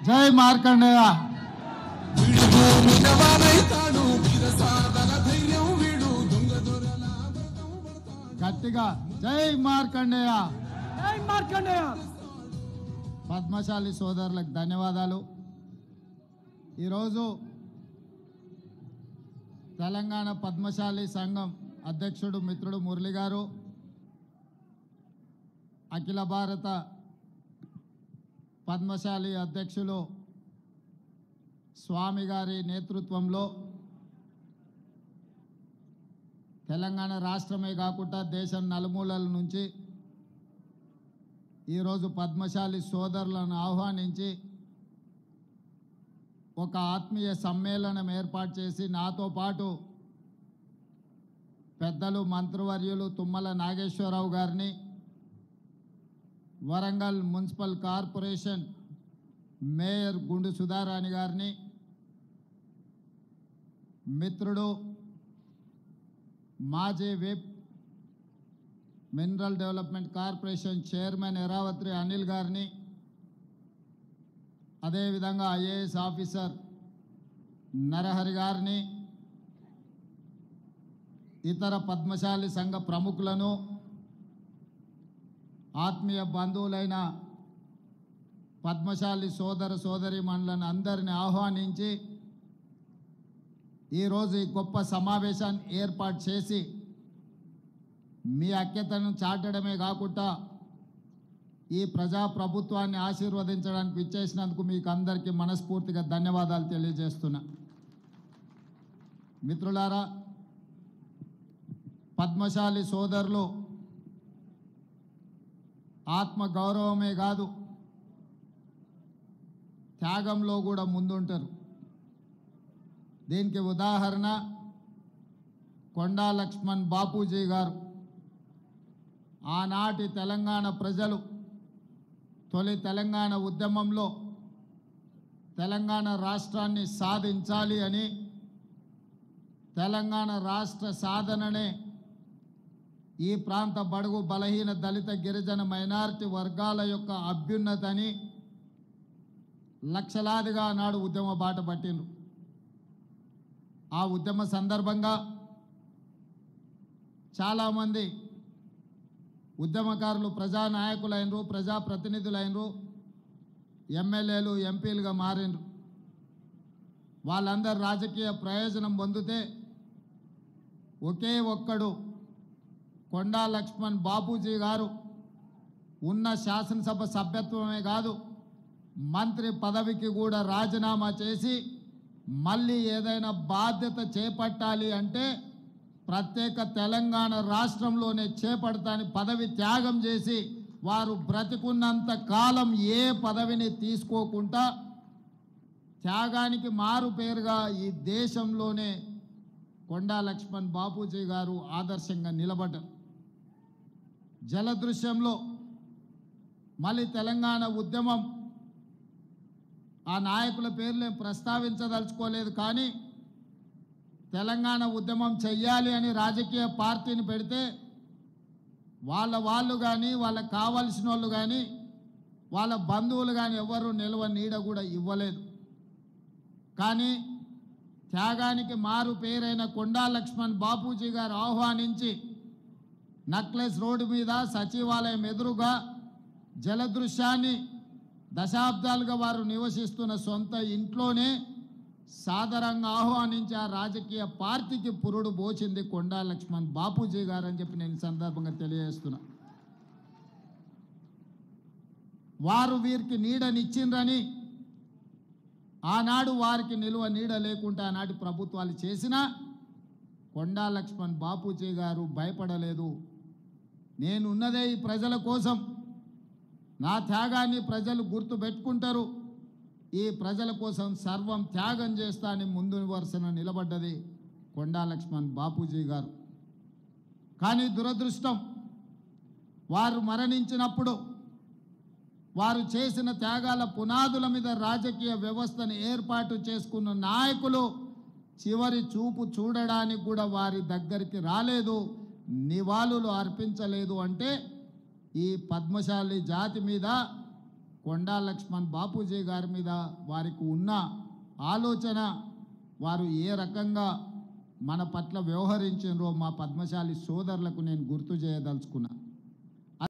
జై మార్కండేయ. గట్టిగా జై మార్కండేయ. జై మార్కండేయ. పద్మశాలి సోదరులకు ధన్యవాదాలు. ఈరోజు తెలంగాణ పద్మశాలి సంఘం అధ్యక్షుడు మిత్రుడు మురళి గారు, అఖిల భారత పద్మశాలి అధ్యక్షులు స్వామి గారి నేతృత్వంలో తెలంగాణ రాష్ట్రమే కాకుండా దేశం నలుమూలల నుంచి ఈరోజు పద్మశాలి సోదరులను ఆహ్వానించి ఒక ఆత్మీయ సమ్మేళనం ఏర్పాటు చేసి నాతో పాటు పెద్దలు మంత్రివర్యులు తుమ్మల నాగేశ్వరరావు గారిని, వరంగల్ మున్సిపల్ కార్పొరేషన్ మేయర్ గుండు సుధారాణి గారిని, మిత్రుడు మాజీ whip mineral development corporation chairman Eravatri Anil గారిని, అదేవిధంగా ఐఏఎస్ ఆఫీసర్ నరహరి గారిని, ఇతర పద్మశాలి సంఘ ప్రముఖులను, ఆత్మీయ బంధువులైన పద్మశాలి సోదర సోదరీమణులను అందరిని ఆహ్వానించి ఈరోజు ఈ గొప్ప సమావేశాన్ని ఏర్పాటు చేసి మీ ఐక్యతను చాటడమే కాకుండా ఈ ప్రజాప్రభుత్వాన్ని ఆశీర్వదించడానికి ఇచ్చేసినందుకు మీకు అందరికీ మనస్ఫూర్తిగా ధన్యవాదాలు తెలియజేస్తున్నా. మిత్రులారా, పద్మశాలి సోదరులు ఆత్మ గౌరవమే కాదు, త్యాగంలో కూడా ముందుంటారు. దీనికి ఉదాహరణ కొండా లక్ష్మణ్ బాపూజీ గారు. ఆనాటి తెలంగాణ ప్రజలు తొలి తెలంగాణ ఉద్యమంలో తెలంగాణ రాష్ట్రాన్ని సాధించాలి అని, తెలంగాణ రాష్ట్ర సాధననే ఈ ప్రాంత బడుగు బలహీన దళిత గిరిజన మైనారిటీ వర్గాల యొక్క అభ్యున్నతని లక్షలాదిగా నాడు ఉద్యమ బాట పట్టిండ్రు. ఆ ఉద్యమ సందర్భంగా చాలామంది ఉద్యమకారులు ప్రజానాయకులైనరు, ప్రజాప్రతినిధులైనరు, ఎమ్మెల్యేలు, ఎంపీలుగా మారినరు. వాళ్ళందరూ రాజకీయ ప్రయోజనం పొందితే ఒకే ఒక్కడు కొండా లక్ష్మణ్ బాపూజీ గారు ఉన్న శాసనసభ సభ్యత్వమే కాదు, మంత్రి పదవికి కూడా రాజీనామా చేసి మళ్ళీ ఏదైనా బాధ్యత చేపట్టాలి అంటే ప్రత్యేక తెలంగాణ రాష్ట్రంలోనే చేపడతాని పదవి త్యాగం చేసి వారు బ్రతికున్నంత కాలం ఏ పదవిని తీసుకోకుండా త్యాగానికి మారు పేరుగా ఈ దేశంలోనే కొండా లక్ష్మణ్ బాపూజీ గారు ఆదర్శంగా నిలబడ్డారు. జలదృశ్యంలో మళ్ళీ తెలంగాణ ఉద్యమం, ఆ నాయకుల పేర్లు ప్రస్తావించదలుచుకోలేదు, కానీ తెలంగాణ ఉద్యమం చెయ్యాలి అని రాజకీయ పార్టీని పెడితే వాళ్ళు కానీ వాళ్ళకి కావలసిన వాళ్ళు కానీ వాళ్ళ బంధువులు కానీ ఎవరు నిల్వ నీడ కూడా ఇవ్వలేదు. కానీ త్యాగానికి మారు పేరైన కొండా లక్ష్మణ్ బాపూజీ గారు ఆహ్వానించి నక్లెస్ రోడ్డు మీద సచివాలయం ఎదురుగా జలదృశ్యాన్ని దశాబ్దాలుగా వారు నివసిస్తున్న సొంత ఇంట్లోనే సాదరంగా ఆహ్వానించి ఆ రాజకీయ పార్టీకి పురుడు పోచింది కొండా లక్ష్మణ్ బాపూజీ గారు అని చెప్పి నేను సందర్భంగా తెలియజేస్తున్నా. వారు వీరికి నీడనిచ్చిండ్రని ఆనాడు వారికి నిలువ నీడ లేకుండా ఆనాటి ప్రభుత్వాలు చేసినా కొండా లక్ష్మణ్ బాపూజీ గారు భయపడలేదు. నేనున్నదే ఈ ప్రజల కోసం, నా త్యాగాన్ని ప్రజలు గుర్తు పెట్టుకుంటారు, ఈ ప్రజల కోసం సర్వం త్యాగం చేస్తా అని ముందు వరుసన నిలబడ్డది కొండా లక్ష్మణ్ బాపూజీ గారు. కానీ దురదృష్టం, వారు మరణించినప్పుడు వారు చేసిన త్యాగాల పునాదుల మీద రాజకీయ వ్యవస్థను ఏర్పాటు చేసుకున్న నాయకులు చివరి చూపు చూడడానికి కూడా వారి దగ్గరికి రాలేదు, నివాళులు అర్పించలేదు. అంటే ఈ పద్మశాలి జాతి మీద కొండా లక్ష్మణ్ బాపూజీ గారి మీద వారికి ఉన్న ఆలోచన, వారు ఏ రకంగా మన పట్ల వ్యవహరించారో మా పద్మశాలి సోదరులకు నేను గుర్తు చేయదలుచుకున్నా.